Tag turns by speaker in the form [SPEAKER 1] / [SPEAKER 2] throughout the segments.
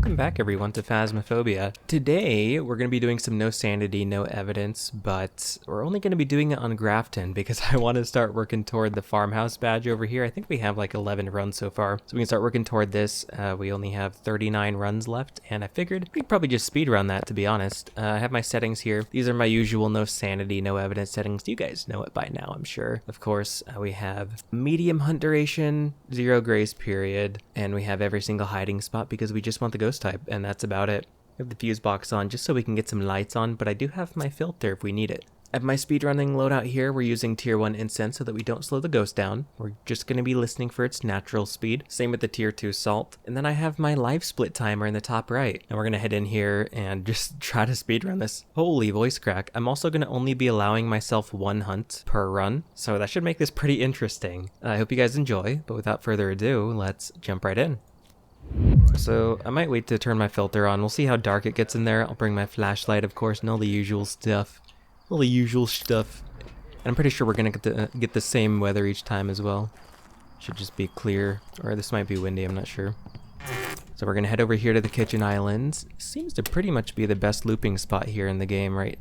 [SPEAKER 1] Welcome back everyone to Phasmophobia. Today we're going to be doing some No Sanity, No Evidence, but we're only going to be doing it on Grafton because I want to start working toward the Farmhouse badge over here. I think we have like 11 runs so far, so we can start working toward this. We only have 39 runs left, and I figured we could probably just speedrun that, to be honest. I have my settings here. These are my usual No Sanity, No Evidence settings. You guys know it by now, I'm sure. Of course, we have medium hunt duration, 0 grace period, and we have every single hiding spot because we just want the ghost type, and that's about it. I have the fuse box on just so we can get some lights on, but I do have my filter if we need it. I have my speedrunning loadout here. We're using tier 1 incense so that we don't slow the ghost down. We're just going to be listening for its natural speed. Same with the tier 2 salt. And then I have my life split timer in the top right. And we're going to head in here and just try to speedrun this. Holy voice crack. I'm also going to only be allowing myself 1 hunt per run, so that should make this pretty interesting. I hope you guys enjoy, but without further ado, let's jump right in. So I might wait to turn my filter on. We'll see how dark it gets in there. I'll bring my flashlight, of course, and all the usual stuff. And I'm pretty sure we're gonna get the same weather each time as well. Should just be clear, or this might be windy, I'm not sure. So we're gonna head over here to the kitchen islands. Seems to pretty much be the best looping spot here in the game, right?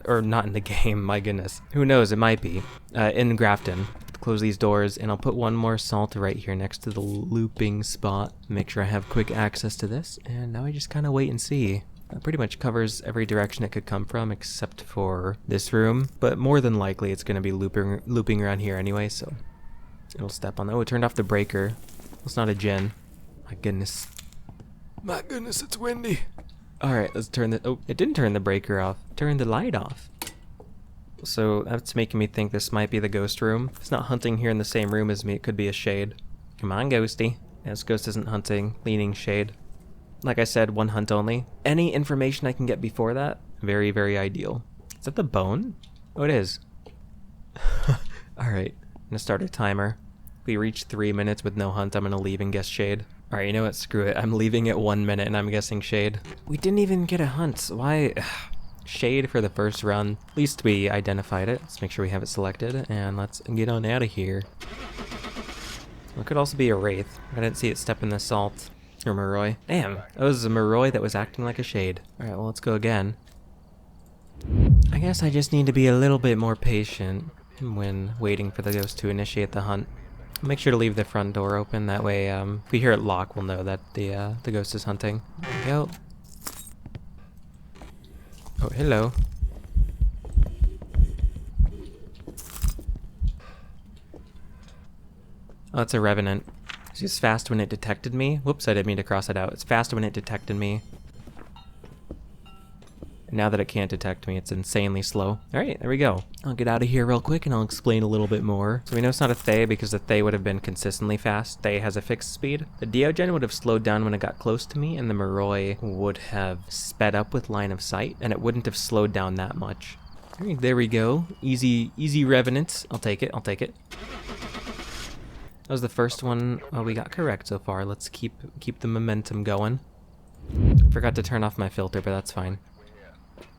[SPEAKER 1] Or not in the game, my goodness. Who knows, it might be. In Grafton. Close these doors, and I'll put one more salt right here next to the looping spot. Make sure I have quick access to this, and now I just kind of wait and see. It pretty much covers every direction it could come from except for this room, but more than likely it's going to be looping around here anyway, so it'll step on. Oh, it turned off the breaker. It's not a gen. My goodness. My goodness, it's windy. Alright, let's turn the... Oh, it didn't turn the breaker off. It turned the light off. So that's making me think this might be the ghost room. If it's not hunting here in the same room as me, it could be a shade. Come on, ghosty. Yeah, this ghost isn't hunting, leaning shade. Like I said, 1 hunt only. Any information I can get before that, very, very ideal. Is that the bone? Oh, it is. Alright, I'm gonna start a timer. If we reach 3 minutes with no hunt, I'm gonna leave and guess shade. Alright, you know what? Screw it. I'm leaving at 1 minute and I'm guessing shade. We didn't even get a hunt. Why? Shade for the first run. At least we identified it. Let's make sure we have it selected, and let's get on out of here. It could also be a wraith. I didn't see it step in the salt. Or Moroi. Damn, that was a Moroi that was acting like a shade. Alright, well, let's go again. I guess I just need to be a little bit more patient when waiting for the ghost to initiate the hunt. Make sure to leave the front door open. That way, if we hear it lock, we'll know that the ghost is hunting. There we go. Oh, hello. Oh, it's a revenant. It's just fast when it detected me. Whoops, I didn't mean to cross it out. It's fast when it detected me. And now that it can't detect me, it's insanely slow. Alright, there we go. I'll get out of here real quick and I'll explain a little bit more. So we know it's not a Thay because the Thay would have been consistently fast. Thay has a fixed speed. The Diogen would have slowed down when it got close to me, and the Moroi would have sped up with line of sight, and it wouldn't have slowed down that much. Alright, there we go. Easy revenants. I'll take it, I'll take it. That was the first one we got correct so far. Let's keep the momentum going. Forgot to turn off my filter, but that's fine.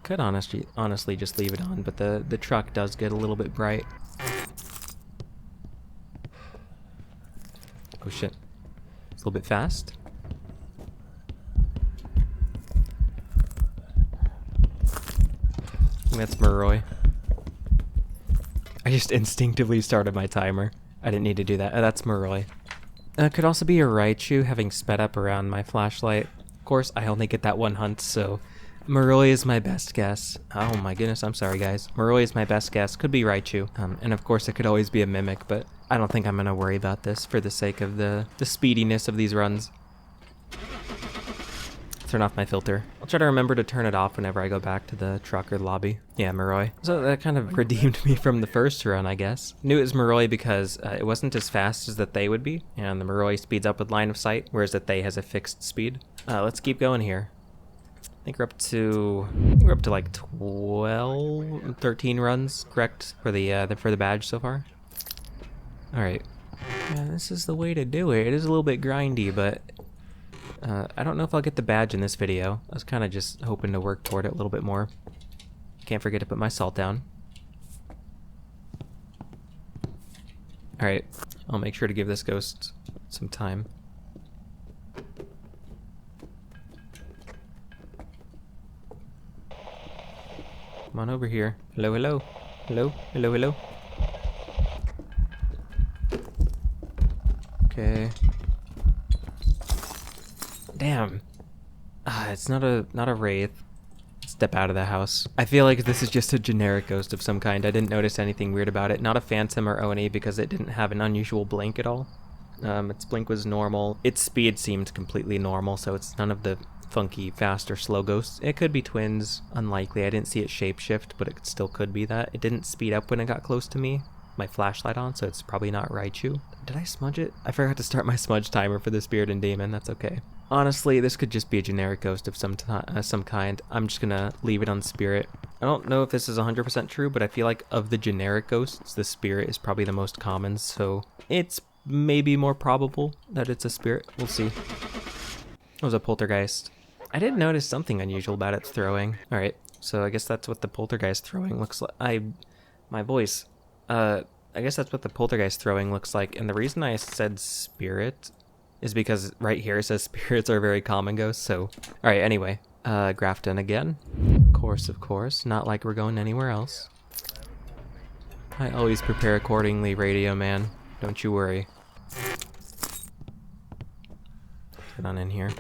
[SPEAKER 1] Could honestly just leave it on, but the truck does get a little bit bright. Oh shit. It's a little bit fast. I think that's Moroi. I just instinctively started my timer. I didn't need to do that. Oh, that's Moroi. Could also be a Raichu having sped up around my flashlight. Of course, I only get that 1 hunt, so Moroi is my best guess. Oh my goodness, I'm sorry guys. Moroi is my best guess. Could be Raichu. And of course, it could always be a Mimic, but I don't think I'm gonna worry about this for the sake of the speediness of these runs. Turn off my filter. I'll try to remember to turn it off whenever I go back to the truck or the lobby. Yeah, Moroi. So that kind of redeemed me from the first run, I guess. Knew it was Moroi because it wasn't as fast as the Thay would be, and the Moroi speeds up with line of sight, whereas the Thay has a fixed speed. Let's keep going here. I think we're up to like 12, 13 runs, correct, for the badge so far. All right. Yeah, this is the way to do it. It is a little bit grindy, but I don't know if I'll get the badge in this video. I was kind of just hoping to work toward it a little bit more. Can't forget to put my salt down. Alright, I'll make sure to give this ghost some time. Come on over here. Hello, hello. Hello, hello, hello. Okay. Damn. It's not a wraith. Step out of the house. I feel like this is just a generic ghost of some kind. I didn't notice anything weird about it. Not a phantom or Oni because it didn't have an unusual blink at all. Its blink was normal. Its speed seemed completely normal, so it's none of the funky, fast or slow ghosts. It could be twins. Unlikely. I didn't see it shapeshift, but it still could be that. It didn't speed up when it got close to me. My flashlight on, so it's probably not Raichu. Did I smudge it? I forgot to start my smudge timer for the Spirit and Demon. That's okay. Honestly, this could just be a generic ghost of some kind. I'm just gonna leave it on Spirit. I don't know if this is 100% true, but I feel like of the generic ghosts, the Spirit is probably the most common, so it's maybe more probable that it's a Spirit. We'll see. It was a poltergeist. I did notice something unusual about its throwing. Alright, so I guess that's what the poltergeist throwing looks like. My voice. I guess that's what the poltergeist throwing looks like, and the reason I said Spirit is because right here it says spirits are very common ghosts, so... Alright, anyway. Grafton again. Of course. Not like we're going anywhere else. I always prepare accordingly, Radio Man. Don't you worry. Get on in here.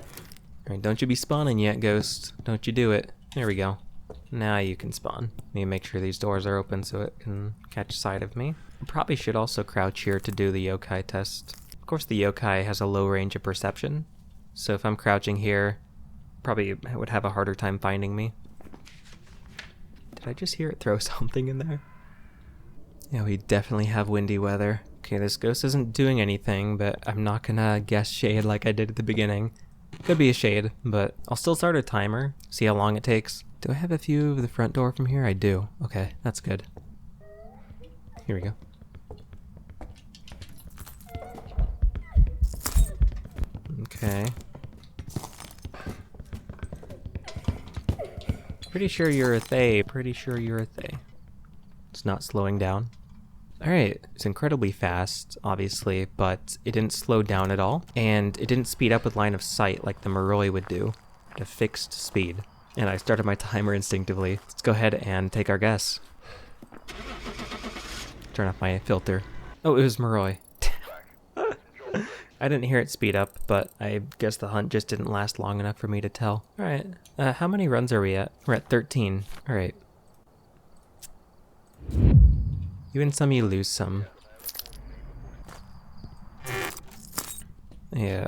[SPEAKER 1] Alright, don't you be spawning yet, ghost. Don't you do it. There we go. Now you can spawn. Let me make sure these doors are open so it can catch sight of me. I probably should also crouch here to do the yokai test. Of course the yokai has a low range of perception, so if I'm crouching here, probably would have a harder time finding me. Did I just hear it throw something in there? Yeah, we definitely have windy weather. Okay, this ghost isn't doing anything, but I'm not gonna guess shade like I did at the beginning. Could be a shade, but I'll still start a timer, see how long it takes. Do I have a view of the front door from here? I do. Okay, that's good. Here we go. Okay. Pretty sure you're a Thay. Pretty sure you're a Thay. It's not slowing down. Alright, it's incredibly fast, obviously, but it didn't slow down at all, and it didn't speed up with line of sight like the Moroi would do, at a fixed speed. And I started my timer instinctively. Let's go ahead and take our guess. Turn off my filter. Oh, it was Moroi. I didn't hear it speed up, but I guess the hunt just didn't last long enough for me to tell. Alright, how many runs are we at? We're at 13. Alright. You win some, you lose some. Yeah.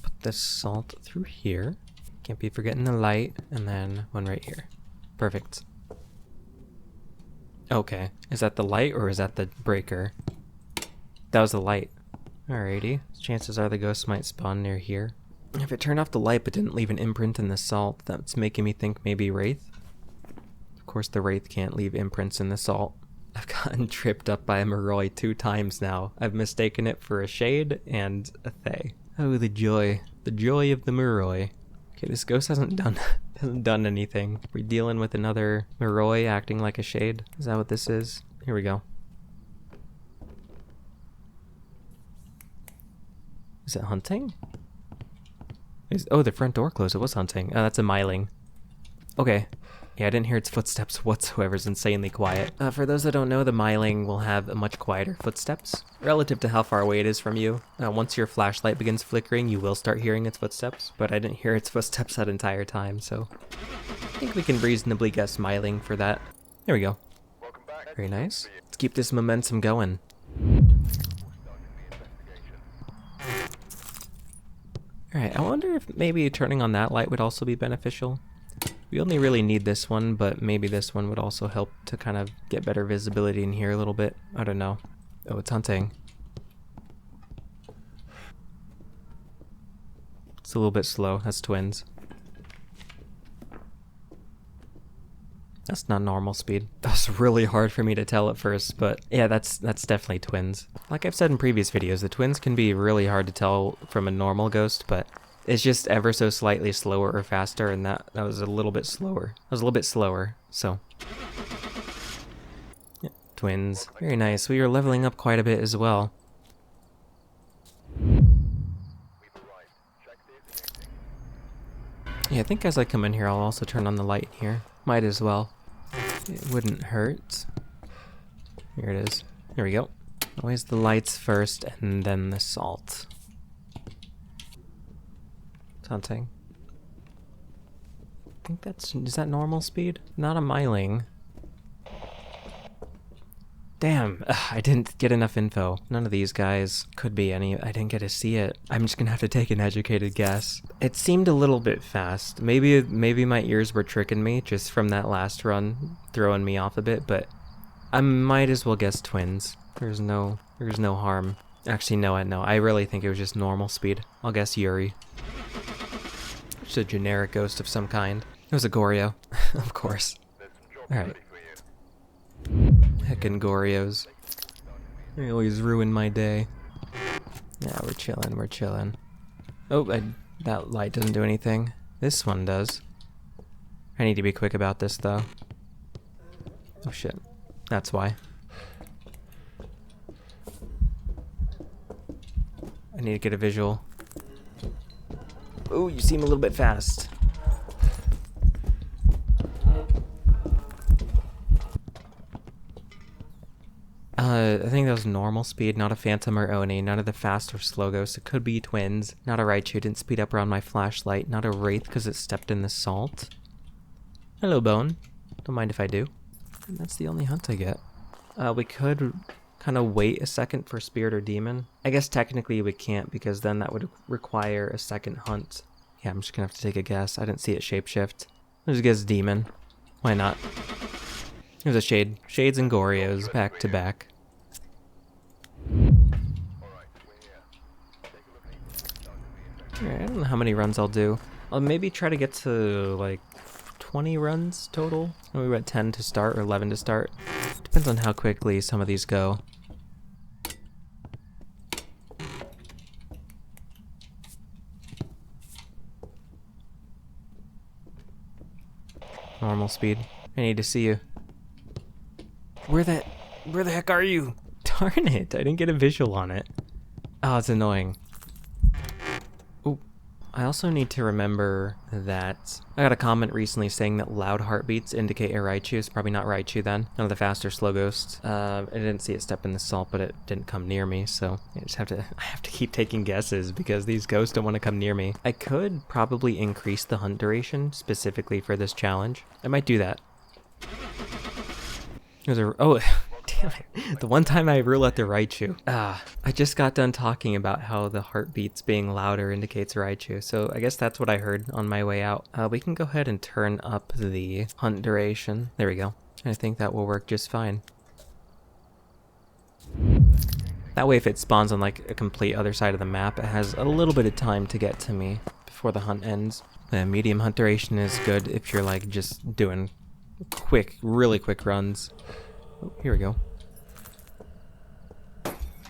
[SPEAKER 1] Put the salt through here. Can't be forgetting the light, and then one right here. Perfect. Okay, is that the light or is that the breaker? That was the light. Alrighty, chances are the ghost might spawn near here. If it turned off the light but didn't leave an imprint in the salt, that's making me think maybe Wraith. Of course the Wraith can't leave imprints in the salt. I've gotten tripped up by a Moroi 2 times now. I've mistaken it for a shade and a Thay. Oh, the joy. The joy of the Moroi. Okay, this ghost hasn't done anything. We're dealing with another Moroi acting like a shade. Is that what this is? Here we go. Is it hunting? Oh, the front door closed. It was hunting. Oh, that's a Myling. Okay. Yeah, I didn't hear its footsteps whatsoever. It's insanely quiet. For those that don't know, the Myling will have a much quieter footsteps relative to how far away it is from you. Once your flashlight begins flickering, you will start hearing its footsteps, but I didn't hear its footsteps that entire time, so I think we can reasonably guess Myling for that. There we go. Very nice. Let's keep this momentum going. Alright, I wonder if maybe turning on that light would also be beneficial. We only really need this one, but maybe this one would also help to kind of get better visibility in here a little bit. I don't know. Oh, it's hunting. It's a little bit slow. That's twins. That's not normal speed. That was really hard for me to tell at first, but yeah, that's definitely twins. Like I've said in previous videos, the twins can be really hard to tell from a normal ghost, but it's just ever so slightly slower or faster, and that was a little bit slower. That was a little bit slower, so. Yeah, twins. Very nice. We are leveling up quite a bit as well. Yeah, I think as I come in here, I'll also turn on the light here. Might as well. It wouldn't hurt. Here it is. Here we go. Always the lights first and then the salt. It's hunting. I think is that normal speed? Not a miling. Damn, I didn't get enough info. None of these guys could be any. I didn't get to see it. I'm just gonna have to take an educated guess. It seemed a little bit fast. Maybe my ears were tricking me just from that last run, throwing me off a bit, but I might as well guess twins. There's no harm. Actually, no, I really think it was just normal speed. I'll guess Yuri. Just a generic ghost of some kind. It was a Goryo, of course. Alright. Heckin' Gorios. They always ruin my day. Yeah, we're chilling. Oh, that light doesn't do anything. This one does. I need to be quick about this, though. Oh shit. That's why. I need to get a visual. Oh, you seem a little bit fast. I think that was normal speed, not a Phantom or Oni, none of the fast or slow ghosts. It could be twins. Not a Raichu, didn't speed up around my flashlight. Not a Wraith because it stepped in the salt. Hello, Bone. Don't mind if I do. And that's the only hunt I get. We could kind of wait a second for Spirit or Demon. I guess technically we can't because then that would require a second hunt. Yeah, I'm just gonna have to take a guess. I didn't see it shapeshift. I'll just guess Demon. Why not? There's a Shade. Shades and Gorios back to back. Alright, I don't know how many runs I'll do. I'll maybe try to get to like 20 runs total. We were at 10 to start or 11 to start. Depends on how quickly some of these go. Normal speed. I need to see you. Where the heck are you? Darn it, I didn't get a visual on it. Oh, it's annoying. Oh, I also need to remember that I got a comment recently saying that loud heartbeats indicate a Raichu. It's probably not Raichu then. None of the fast or slow ghosts. I didn't see it step in the salt, but it didn't come near me, so I have to keep taking guesses because these ghosts don't want to come near me. I could probably increase the hunt duration specifically for this challenge. I might do that. Oh, damn it. The one time I rule out the Raichu. I just got done talking about how the heartbeats being louder indicates Raichu, so I guess that's what I heard on my way out. We can go ahead and turn up the hunt duration. There we go. I think that will work just fine. That way if it spawns on like a complete other side of the map, it has a little bit of time to get to me before the hunt ends. The medium hunt duration is good if you're like just doing quick, really quick runs. Oh, here we go.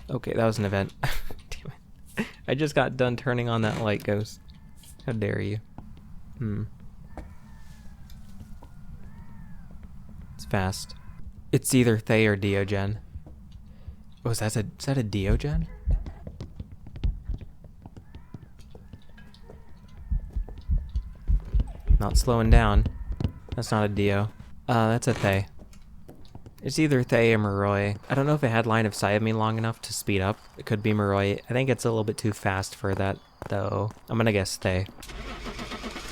[SPEAKER 1] Okay, that was an event. Damn it. I just got done turning on that light ghost. How dare you? It's fast. It's either Thay or Diogen. Oh, is that a Diogen? Not slowing down. That's not a Dio. That's a Thay. It's either Thay or Moroi. I don't know if it had line of sight of me long enough to speed up. It could be Moroi. I think it's a little bit too fast for that, though. I'm gonna guess Thay.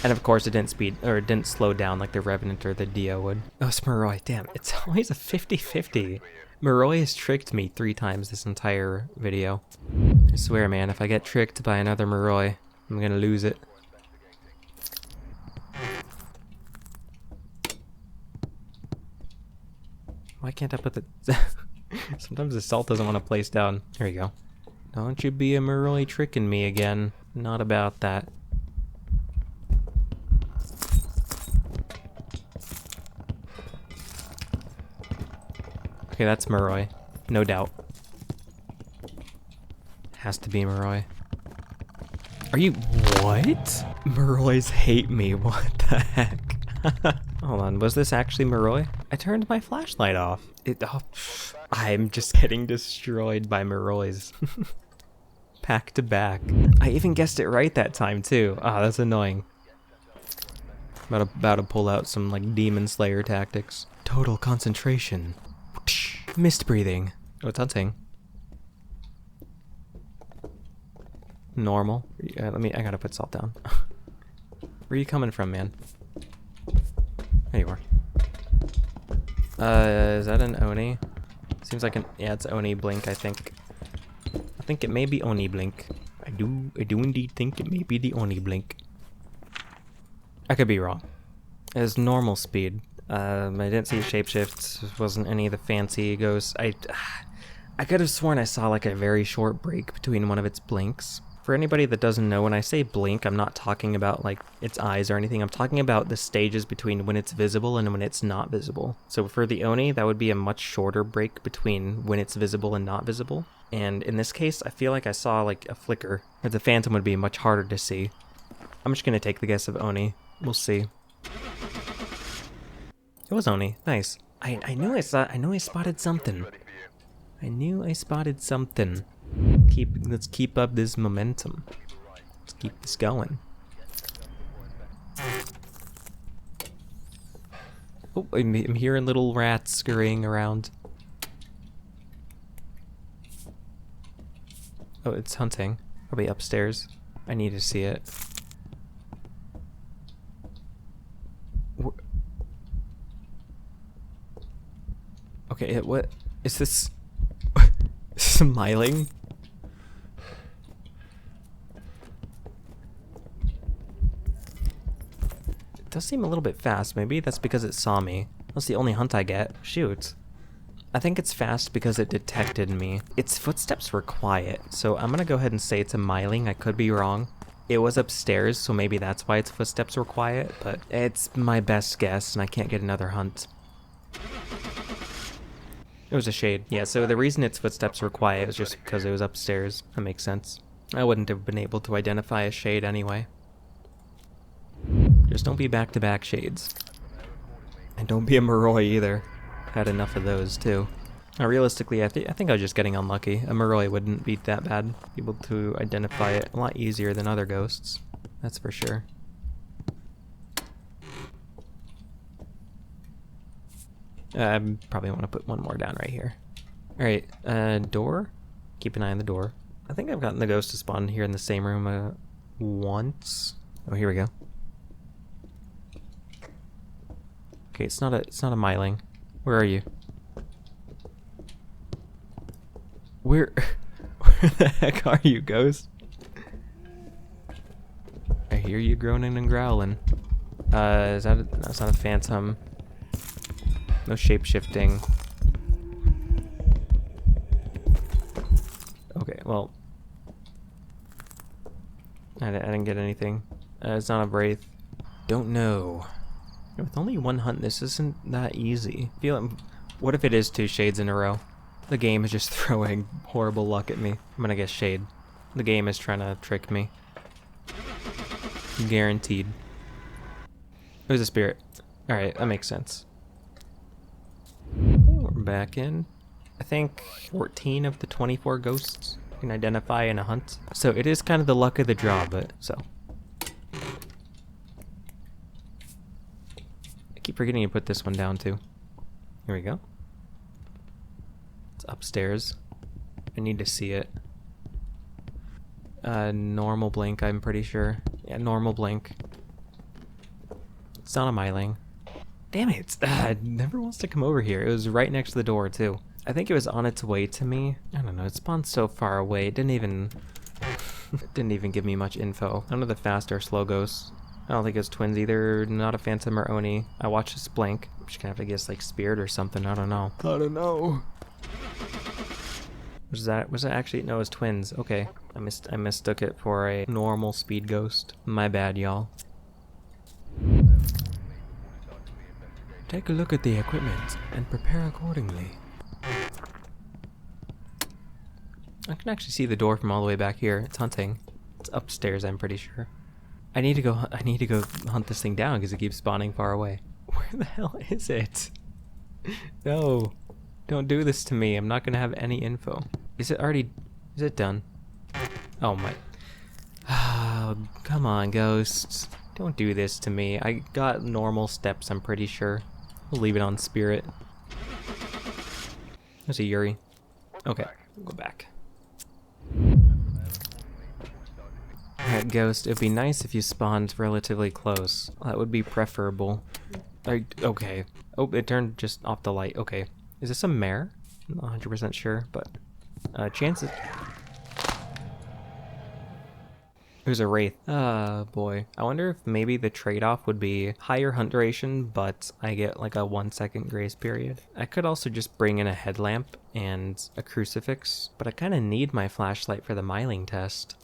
[SPEAKER 1] And of course it didn't slow down like the Revenant or the Dio would. Oh, it's Moroi. Damn, it's always a 50-50. Moroi has tricked me 3 times this entire video. I swear, man, if I get tricked by another Moroi, I'm gonna lose it. Why can't I put the... Sometimes the salt doesn't want to place down. Here we go. Don't you be a Moroi tricking me again. Not about that. Okay, that's Moroi. No doubt. Has to be Moroi. Are you... What? Morois hate me. What the heck? Hold on, was this actually Moroi? I turned my flashlight off. I'm just getting destroyed by Morois. Back to back. I even guessed it right that time too. That's annoying. About to pull out some like Demon Slayer tactics. Total concentration. Mist breathing. Oh, it's hunting. Normal. I gotta put salt down. Where are you coming from, man? There you are. Is that an Oni? Seems like yeah, it's Oni blink, I think. I think it may be Oni blink. I do indeed think it may be the Oni blink. I could be wrong. It was normal speed. I didn't see shapeshift. Wasn't any of the fancy ghosts. I could have sworn I saw like a very short break between one of its blinks. For anybody that doesn't know, when I say blink, I'm not talking about like its eyes or anything. I'm talking about the stages between when it's visible and when it's not visible. So for the Oni, that would be a much shorter break between when it's visible and not visible. And in this case, I feel like I saw like a flicker. Or the phantom would be much harder to see. I'm just gonna take the guess of Oni. We'll see. It was Oni. Nice. I knew I spotted something. I knew I spotted something. Let's keep up this momentum. Let's keep this going. Oh, I'm hearing little rats scurrying around. Oh, it's hunting. Probably upstairs. I need to see it. Okay, what is this? Is this a myling? It does seem a little bit fast. Maybe that's because it saw me. That's the only hunt I get. Shoot. I think it's fast because it detected me. Its footsteps were quiet, so I'm gonna go ahead and say it's a myling. I could be wrong. It was upstairs, so maybe that's why its footsteps were quiet, but it's my best guess, and I can't get another hunt. It was a shade. Yeah, so the reason its footsteps were quiet was just because it was upstairs. That makes sense. I wouldn't have been able to identify a shade anyway. Just don't be back-to-back shades. And don't be a Moroi either. Had enough of those too. Now, realistically, I think I was just getting unlucky. A Moroi wouldn't be that bad. Able to identify it a lot easier than other ghosts. That's for sure. I probably want to put one more down right here. Alright, door? Keep an eye on the door. I think I've gotten the ghost to spawn here in the same room once. Oh, here we go. Okay, it's not a myling. Where are you? Where the heck are you, ghost? I hear you groaning and growling. That's not a phantom. No shape-shifting. Okay, well. I didn't get anything. It's not a Wraith. Don't know. With only one hunt, this isn't that easy. What if it is 2 shades in a row? The game is just throwing horrible luck at me. I'm gonna guess shade. The game is trying to trick me. Guaranteed. It was a spirit. Alright, that makes sense. We're back in. I think 14 of the 24 ghosts you can identify in a hunt. So it is kind of the luck of the draw, but so. I keep forgetting to put this one down too. Here we go. It's upstairs. I need to see it. Normal blink, I'm pretty sure. Yeah, normal blink. It's not a myling. Damn it! It never wants to come over here. It was right next to the door too. I think it was on its way to me. I don't know. It spawned so far away. It didn't even give me much info. None of the fast or slow ghosts. I don't think it's twins either. Not a phantom or Oni. I watched this blink. I'm just gonna have to guess like spirit or something. I don't know. I don't know. Was that actually? No, it was twins. Okay. I mistook it for a normal speed ghost. My bad, y'all. Take a look at the equipment and prepare accordingly. I can actually see the door from all the way back here. It's hunting. It's upstairs, I'm pretty sure. I need to go hunt this thing down because it keeps spawning far away. Where the hell is it? No. Don't do this to me. I'm not gonna have any info. Is it done? Oh my. Oh, come on, ghosts. Don't do this to me. I got normal steps, I'm pretty sure. We'll leave it on spirit. There's a Yuri. Okay, we'll go back. Alright, Ghost, it'd be nice if you spawned relatively close. That would be preferable. Okay. Oh, it turned just off the light. Okay. Is this a mare? I'm not 100% sure, but chances... It was a wraith. Boy. I wonder if maybe the trade-off would be higher hunt duration, but I get like a 1 second grace period. I could also just bring in a headlamp and a crucifix, but I kind of need my flashlight for the miling test.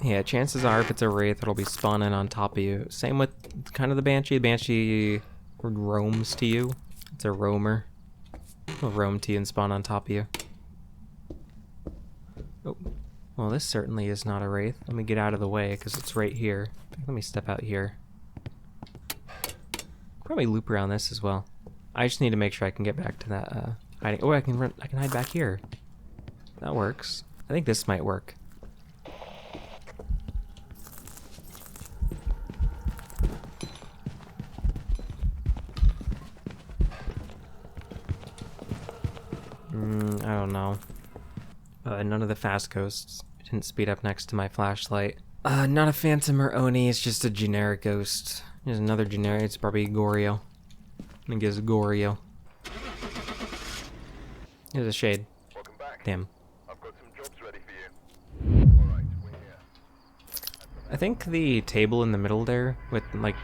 [SPEAKER 1] Yeah, chances are if it's a wraith, it'll be spawning on top of you. Same with kind of the Banshee. The Banshee roams to you. It's a roamer. It'll roam to you and spawn on top of you. Oh, well, this certainly is not a wraith. Let me get out of the way because it's right here. Let me step out here. Probably loop around this as well. I just need to make sure I can get back to that hiding. Oh, I can hide back here. That works. I think this might work. I don't know. None of the fast ghosts didn't speed up next to my flashlight. Not a phantom or Oni, it's just a generic ghost. There's another generic, it's probably Goryo. I think it's Goryo. There's a shade.
[SPEAKER 2] Welcome back.
[SPEAKER 1] Damn.
[SPEAKER 2] I've got some jobs ready for you. Alright, we're here.
[SPEAKER 1] I think the table in the middle there, with like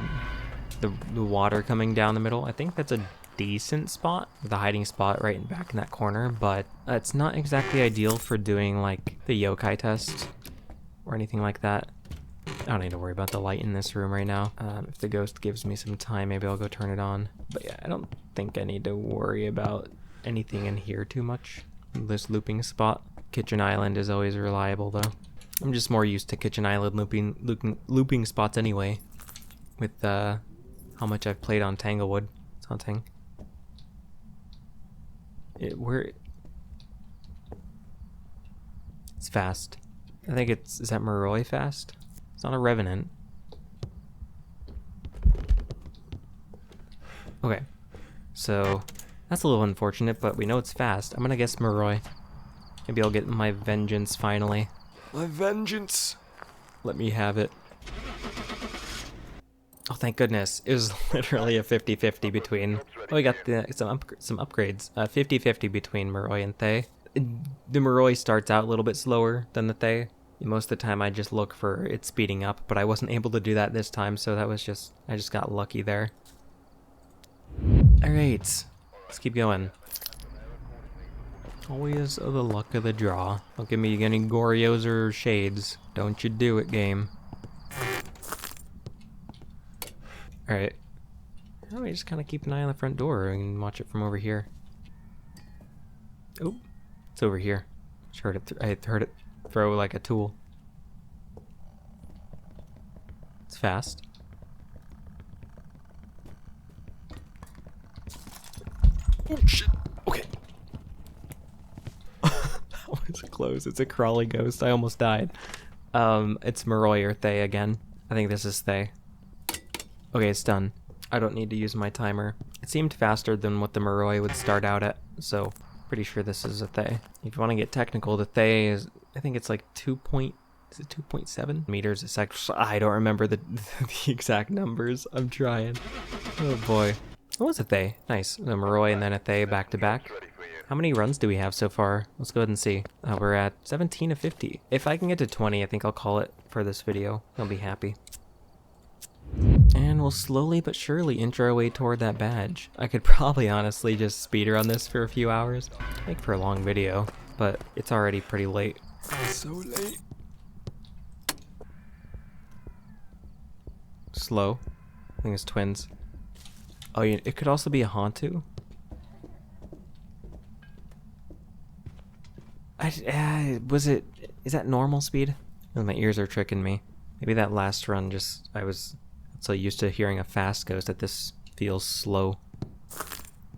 [SPEAKER 1] the water coming down the middle, I think that's a decent spot, the hiding spot right back in that corner, but it's not exactly ideal for doing like the yokai test or anything like that. I don't need to worry about the light in this room right now. If the ghost gives me some time, maybe I'll go turn it on. But yeah, I don't think I need to worry about anything in here too much. This looping spot. Kitchen Island is always reliable though. I'm just more used to Kitchen Island looping spots anyway, with how much I've played on Tanglewood. It's haunting. It's fast. I think is that Moroi fast? It's not a Revenant. Okay, so that's a little unfortunate, but we know it's fast. I'm gonna guess Moroi. Maybe I'll get my vengeance finally. My vengeance! Let me have it. Oh, thank goodness. It was literally a 50-50 between... Oh, we got some upgrades. 50-50 between Moroi and Thay. The Moroi starts out a little bit slower than the Thay. Most of the time I just look for it speeding up, but I wasn't able to do that this time, so that was just... I just got lucky there. Alright. Let's keep going. Always the luck of the draw. Don't give me any Goryos or Shades. Don't you do it, game. Alright. How do we just kind of keep an eye on the front door and watch it from over here? Oh, it's over here. Just heard it. I heard it throw like a tool. It's fast. Oh shit! Okay. That was close. It's a crawly ghost. I almost died. It's Moroi or Thay again. I think this is Thay. Okay, it's done. I don't need to use my timer. It seemed faster than what the Moroi would start out at, so pretty sure this is a Thay. If you want to get technical, the Thay is, I think it's like 2.7 meters a second. I don't remember the exact numbers. I'm trying. Oh boy. What was a Thay? Nice. A Moroi and then a Thay back to back. How many runs do we have so far? Let's go ahead and see. We're at 17 of 50. If I can get to 20, I think I'll call it for this video. I'll be happy. And we'll slowly but surely inch our way toward that badge. I could probably honestly just speedrun this for a few hours. Make for a long video, but it's already pretty late. So late. Slow. I think it's twins. Oh, it could also be a Hantu. Is that normal speed? Oh, my ears are tricking me. Maybe that last run I was so used to hearing a fast ghost that this feels slow.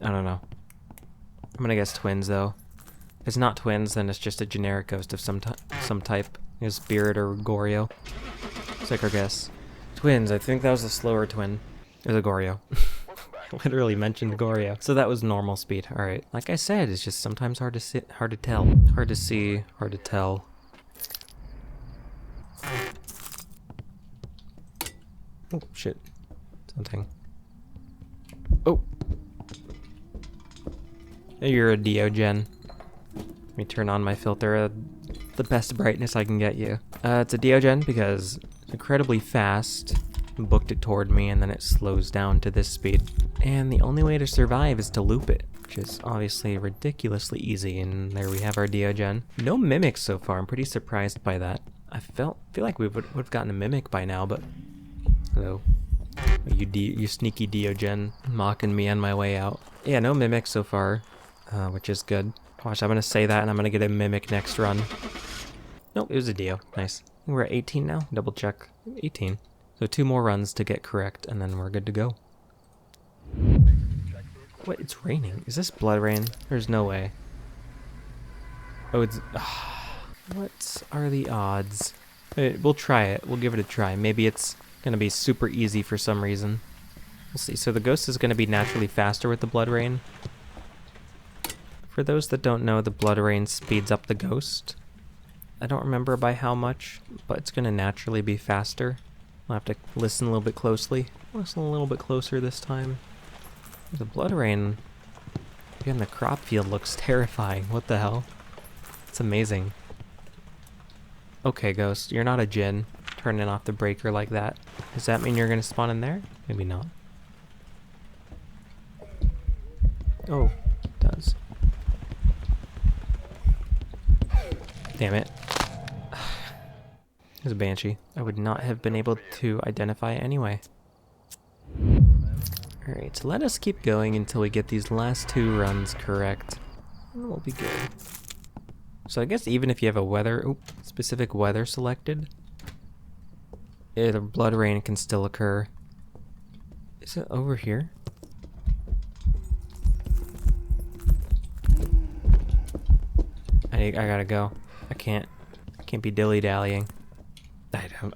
[SPEAKER 1] I don't know. I'm gonna guess twins though. If it's not twins, then it's just a generic ghost of some type. A spirit or Goryo. It's like our guess. Twins, I think that was a slower twin. It was a Goryo.
[SPEAKER 2] Welcome back.
[SPEAKER 1] I literally mentioned Goryo. So that was normal speed. Alright. Like I said, it's just sometimes hard to hard to tell. Hard to see, hard to tell. Oh, shit. Something. Oh! You're a Diogen. Let me turn on my filter. The best brightness I can get you. It's a Diogen because it's incredibly fast. Booked it toward me and then it slows down to this speed. And the only way to survive is to loop it, which is obviously ridiculously easy. And there we have our Diogen. No mimics so far. I'm pretty surprised by that. I feel like we would have gotten a mimic by now, but hello. You sneaky Diogen mocking me on my way out. Yeah, no mimics so far, which is good. Watch, I'm gonna say that and I'm gonna get a mimic next run. Nope, it was a Dio. Nice. We're at 18 now. Double check. 18. So 2 more runs to get correct and then we're good to go. What? It's raining. Is this blood rain? There's no way. Oh, it's... what are the odds? We'll try it. We'll give it a try. Maybe it's gonna be super easy for some reason. We'll see. So the ghost is gonna be naturally faster with the blood rain. For those that don't know, the blood rain speeds up the ghost. I don't remember by how much, but it's gonna naturally be faster. I'll have to listen a little bit closely. Listen a little bit closer this time. The blood rain in the crop field looks terrifying. What the hell? It's amazing. Okay, ghost, you're not a Jinn. Turning off the breaker like that. Does that mean you're gonna spawn in there? Maybe not. Oh, it does. Damn it. There's a Banshee. I would not have been able to identify it anyway. Alright, so let us keep going until we get these last 2 runs correct. And we'll be good. So I guess even if you have a specific weather selected, the blood rain can still occur. Is it over here? I gotta go. I can't be dilly-dallying.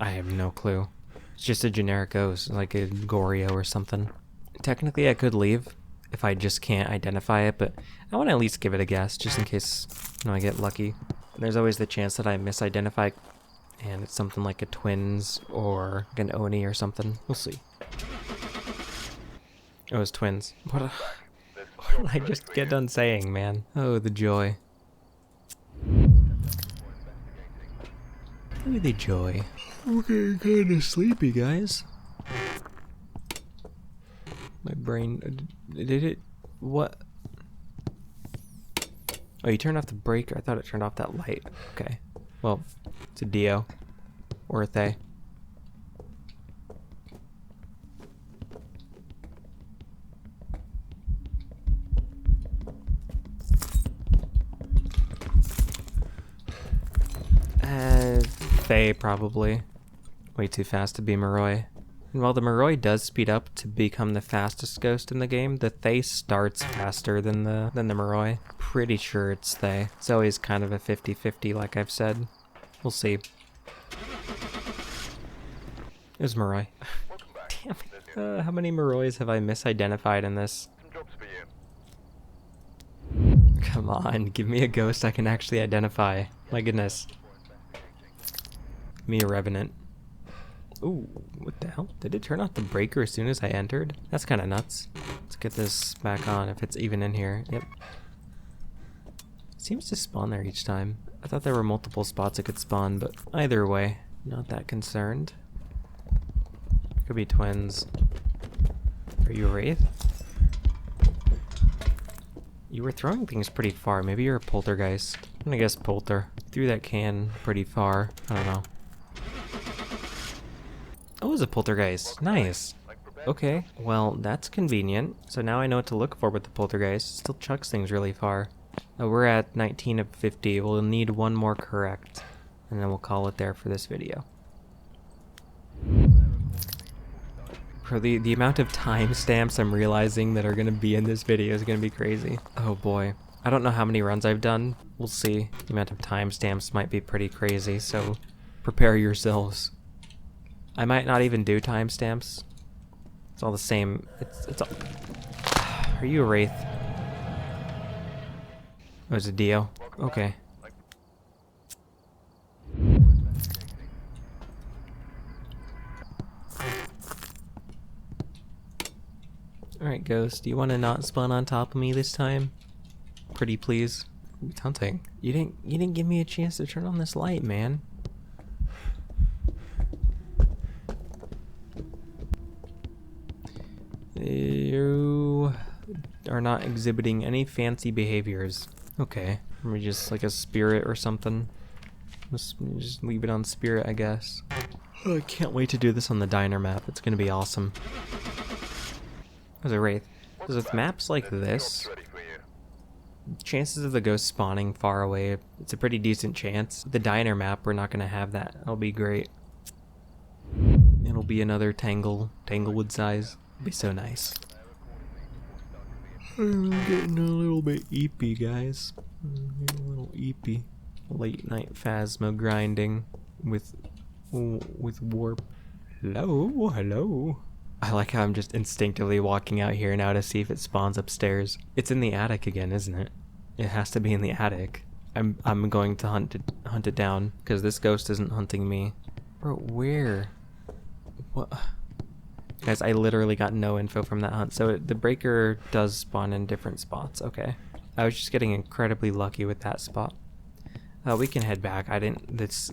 [SPEAKER 1] I have no clue. It's just a generic ghost, like a Goryo or something. Technically I could leave if I just can't identify it, but I want to at least give it a guess, just in case I get lucky. There's always the chance that I misidentify and it's something like a twins or an Oni or something. We'll see. Oh, it's twins. What did I just get done saying, man? Oh, the joy. Look at the joy. We're getting kind of sleepy, guys. My brain... did it... what? Oh, you turned off the breaker. I thought it turned off that light. Okay. Well, it's a Dio. Or a Thay. Thay, probably. Way too fast to be Moroi. And while the Moroi does speed up to become the fastest ghost in the game, the Thay starts faster than the Moroi. Pretty sure it's Thay. It's always kind of a 50-50, like I've said. We'll see. It was Moroi. Damn it. How many Morois have I misidentified in this?
[SPEAKER 2] Some jobs for you.
[SPEAKER 1] Come on, give me a ghost I can actually identify. My goodness. Give me a Revenant. Ooh, what the hell? Did it turn off the breaker as soon as I entered? That's kind of nuts. Let's get this back on if it's even in here. Yep. It seems to spawn there each time. I thought there were multiple spots it could spawn, but either way, not that concerned. Could be twins. Are you a Wraith? You were throwing things pretty far. Maybe you're a Poltergeist. I'm gonna guess Polter. Threw that can pretty far. I don't know. Oh, it was a Poltergeist. Nice. Okay, well, that's convenient. So now I know what to look for with the Poltergeist. It still chucks things really far. We're at 19 of 50. We'll need 1 more correct. And then we'll call it there for this video. Bro, the amount of timestamps I'm realizing that are going to be in this video is going to be crazy. Oh boy. I don't know how many runs I've done. We'll see. The amount of timestamps might be pretty crazy, so prepare yourselves. I might not even do timestamps. It's all the same. It's all... Are you a wraith? Oh, it's a Dio. Okay. Alright, Ghost, do you want to not spawn on top of me this time? Pretty please. Ooh, it's hunting. You didn't give me a chance to turn on this light, man. You are not exhibiting any fancy behaviors. Okay. Maybe just like a spirit or something. Just leave it on spirit, I guess. Oh, I can't wait to do this on the diner map. It's gonna be awesome. There's a wraith. Because with maps like this,
[SPEAKER 2] Ready for you.
[SPEAKER 1] chances of the ghost spawning far away, it's a pretty decent chance. The diner map, we're not gonna have that. That'll be great. It'll be another Tanglewood size. It'll be so nice. I'm getting a little bit eepy, guys. I'm getting a little eepy. Late night Phasmo grinding with warp. Hello. I like how I'm just instinctively walking out here now to see if it spawns upstairs. It's in the attic again, isn't it? It has to be in the attic. I'm going to hunt it down because this ghost isn't hunting me. Bro, where? What? Guys, I literally got no info from that hunt. So the breaker does spawn in different spots. Okay. I was just getting incredibly lucky with that spot. We can head back. I didn't... This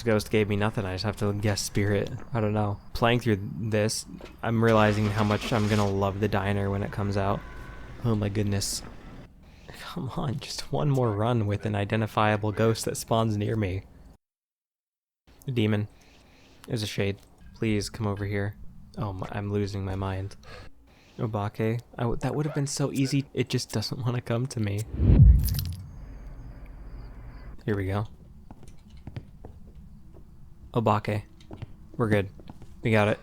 [SPEAKER 1] ghost gave me nothing. I just have to guess spirit. I don't know. Playing through this, I'm realizing how much I'm gonna love the diner when it comes out. Oh my goodness. Come on, just one more run with an identifiable ghost that spawns near me. A demon. There's a shade. Please come over here. Oh, I'm losing my mind. Obake. That would have been so easy. It just doesn't want to come to me. Here we go. Obake. We're good. We got it.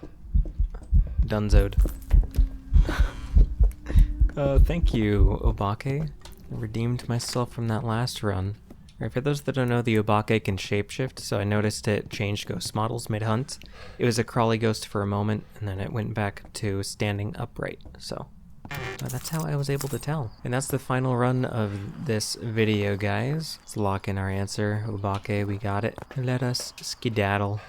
[SPEAKER 1] Dunzoed. Thank you, Obake. I redeemed myself from that last run. Alright, for those that don't know, the Obake can shapeshift, so I noticed it changed ghost models mid-hunt. It was a crawly ghost for a moment, and then it went back to standing upright, so... that's how I was able to tell. And that's the final run of this video, guys. Let's lock in our answer. Obake, we got it. Let us skedaddle.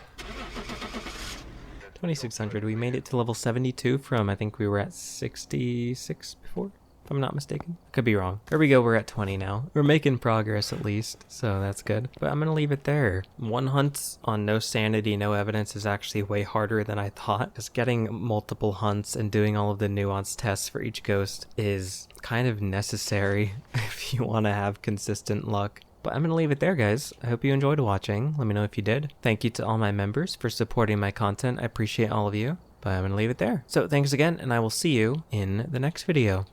[SPEAKER 1] 2600, we made it to level 72 from, I think we were at 66 before, if I'm not mistaken. Could be wrong. There we go, we're at 20 now. We're making progress at least, so that's good. But I'm gonna leave it there. One hunt on No Sanity, No Evidence is actually way harder than I thought. Just getting multiple hunts and doing all of the nuanced tests for each ghost is kind of necessary if you want to have consistent luck. But I'm going to leave it there, guys. I hope you enjoyed watching. Let me know if you did. Thank you to all my members for supporting my content. I appreciate all of you. But I'm going to leave it there. So thanks again, and I will see you in the next video.